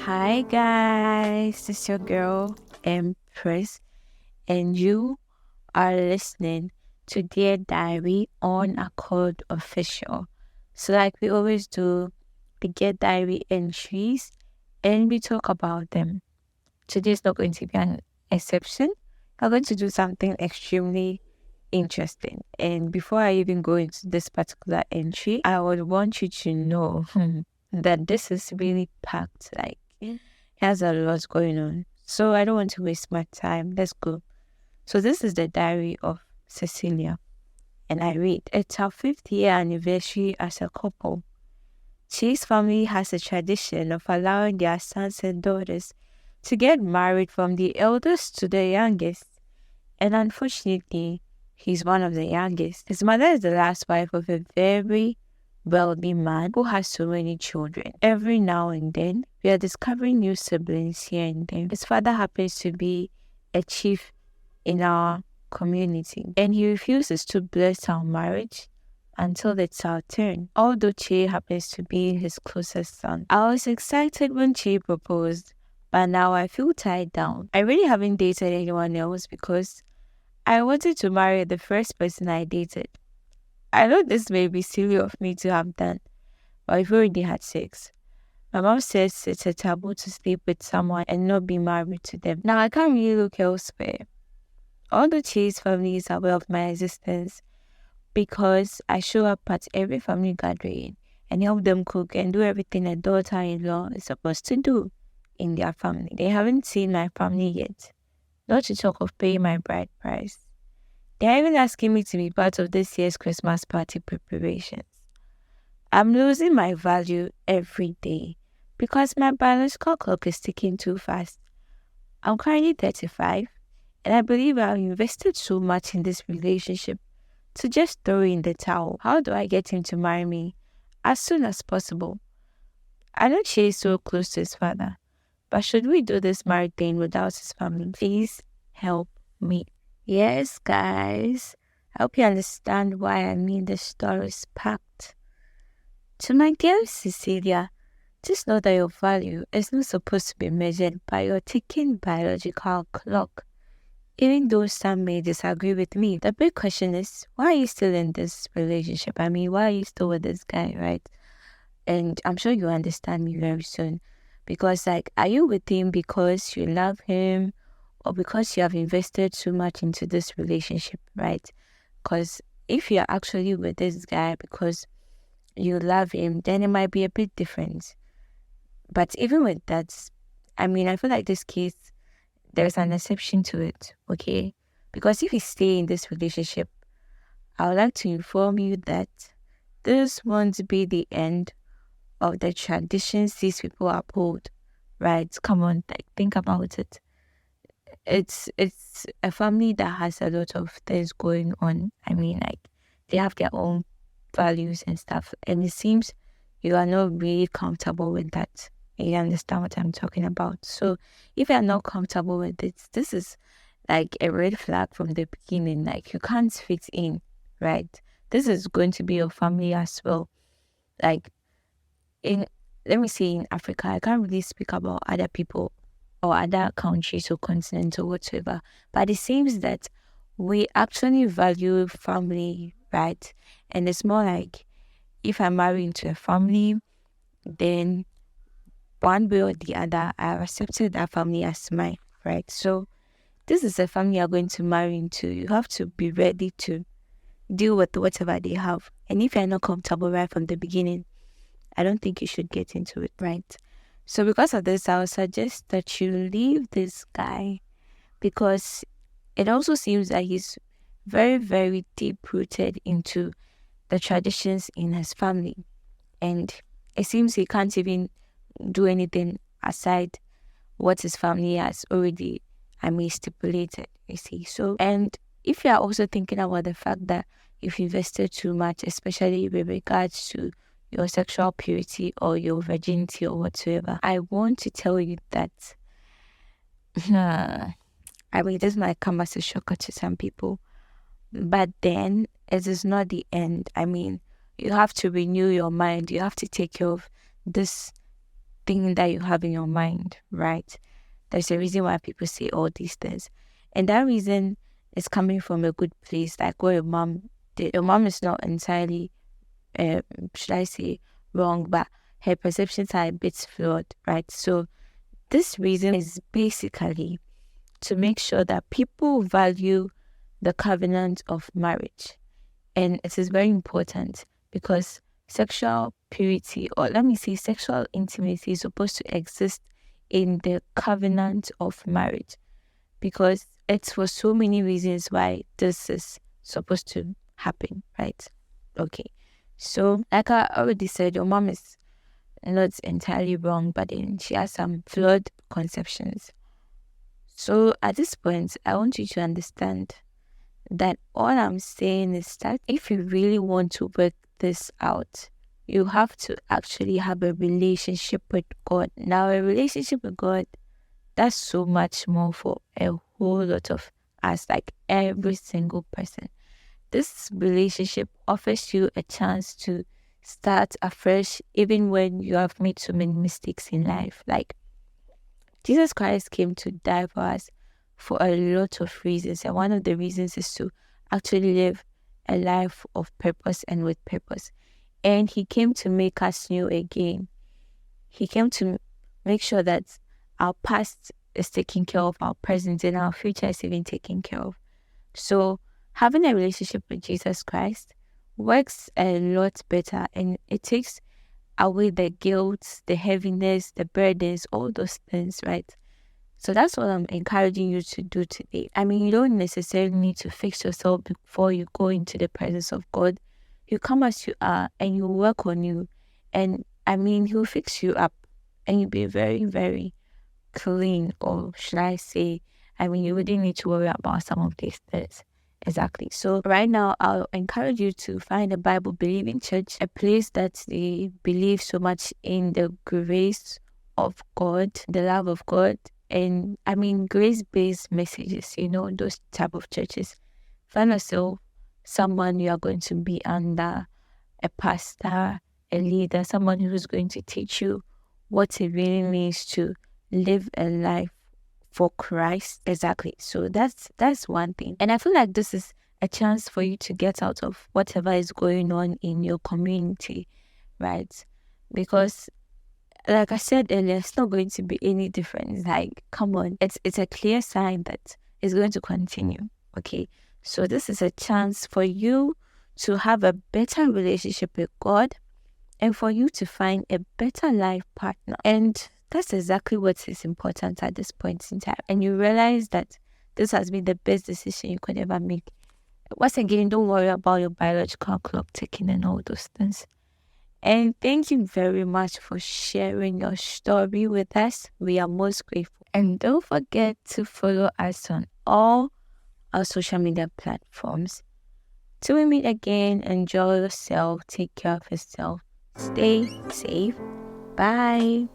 Hi guys, this is your girl Empress, and you are listening to Dear Diary on Accord Official. So, like we always do, we get diary entries and we talk about them. Today's not going to be an exception. I'm going to do something extremely interesting. And before I even go into this particular entry, I would want you to know that this is really packed. Like, it has a lot going on. So I don't want to waste my time. Let's go. So this is the diary of Cecilia. And I read, it's our 5th year anniversary as a couple. Chi's family has a tradition of allowing their sons and daughters to get married from the eldest to the youngest. And unfortunately, he's one of the youngest. His mother is the last wife of a very wealthy man who has so many children. Every now and then, we are discovering new siblings here and there. His father happens to be a chief in our community, and he refuses to bless our marriage until it's our turn, although Chi happens to be his closest son. I was excited when Chi proposed, but now I feel tied down. I really haven't dated anyone else because I wanted to marry the first person I dated. I know this may be silly of me to have done, but we've already had sex. My mom says it's a taboo to sleep with someone and not be married to them. Now I can't really look elsewhere. All the Chi's family is aware of my existence because I show up at every family gathering and help them cook and do everything a daughter-in-law is supposed to do in their family. They haven't seen my family yet, not to talk of paying my bride price. They're even asking me to be part of this year's Christmas party preparations. I'm losing my value every day because my biological clock is ticking too fast. I'm currently 35 and I believe I've invested so much in this relationship to just throw in the towel. How do I get him to marry me as soon as possible? I know Chi is so close to his father, but should we do this married thing without his family? Please help me. Yes, guys. I hope you understand why I mean the story is packed. To my dear Cecilia, just know that your value is not supposed to be measured by your ticking biological clock. Even though some may disagree with me, the big question is, why are you still in this relationship? I mean, why are you still with this guy, right? And I'm sure you understand me very soon. Because, like, are you with him because you love him or because you have invested too much into this relationship, right? Because if you're actually with this guy because you love him, then it might be a bit different. But even with that, I mean, I feel like this case, there's an exception to it, okay? Because if you stay in this relationship, I would like to inform you that this won't be the end of the traditions these people uphold, right? Come on, like, think about it. It's a family that has a lot of things going on. I mean, like, they have their own values and stuff, and it seems you are not really comfortable with that. You understand what I'm talking about? So if you're not comfortable with it, this is like a red flag from the beginning. Like, you can't fit in, right? This is going to be your family as well. Like, in let me say, in Africa, I can't really speak about other people or other countries or continents or whatever, but it seems that we actually value family, right? And it's more like, if I'm married into a family, then one way or the other, I've accepted that family as mine, right? So this is a family you're going to marry into. You have to be ready to deal with whatever they have. And if you're not comfortable right from the beginning, I don't think you should get into it, right? So because of this, I would suggest that you leave this guy because it also seems that he's very, very deep-rooted into the traditions in his family. And it seems he can't even do anything aside what his family has already, stipulated, you see. So, and if you are also thinking about the fact that you've invested too much, especially with regards to your sexual purity or your virginity or whatsoever, I want to tell you that, this might come as a shocker to some people, but then it is not the end. I mean, you have to renew your mind. You have to take care of this thing that you have in your mind, right? There's a reason why people say all these things. And that reason is coming from a good place, like where your mom did. Your mom is not entirely, should I say, wrong, but her perceptions are a bit flawed, right? So this reason is basically to make sure that people value the covenant of marriage. And it is very important because sexual purity, or let me say sexual intimacy, is supposed to exist in the covenant of marriage, because it's for so many reasons why this is supposed to happen, right? Okay. So, like I already said, your mom is not entirely wrong, but then she has some flawed conceptions. So, at this point, I want you to understand that all I'm saying is that if you really want to work this out, you have to actually have a relationship with God. Now, a relationship with God, that's so much more for a whole lot of us, like every single person. This relationship offers you a chance to start afresh, even when you have made so many mistakes in life. Like, Jesus Christ came to die for us for a lot of reasons. And one of the reasons is to actually live a life of purpose and with purpose. And he came to make us new again. He came to make sure that our past is taken care of, our present, and our future is even taken care of. So having a relationship with Jesus Christ works a lot better, and it takes away the guilt, the heaviness, the burdens, all those things, right? So that's what I'm encouraging you to do today. I mean, you don't necessarily need to fix yourself before you go into the presence of God. You come as you are and you work on you. And I mean, he'll fix you up and you'll be very, very clean. Or should I say, I mean, you wouldn't need to worry about some of these things. Exactly. So right now, I'll encourage you to find a Bible-believing church, a place that they believe so much in the grace of God, the love of God, and I mean grace-based messages, those type of churches. Find yourself someone you are going to be under, a pastor, a leader, someone who's going to teach you what it really means to live a life for Christ. Exactly. So that's one thing. And I feel like this is a chance for you to get out of whatever is going on in your community, right? Because like I said earlier, it's not going to be any different. Like, come on, it's a clear sign that it's going to continue. Okay. So this is a chance for you to have a better relationship with God and for you to find a better life partner. And that's exactly what is important at this point in time. And you realize that this has been the best decision you could ever make. Once again, don't worry about your biological clock ticking and all those things. And thank you very much for sharing your story with us. We are most grateful. And don't forget to follow us on all our social media platforms. Till we meet again, enjoy yourself, take care of yourself, stay safe. Bye.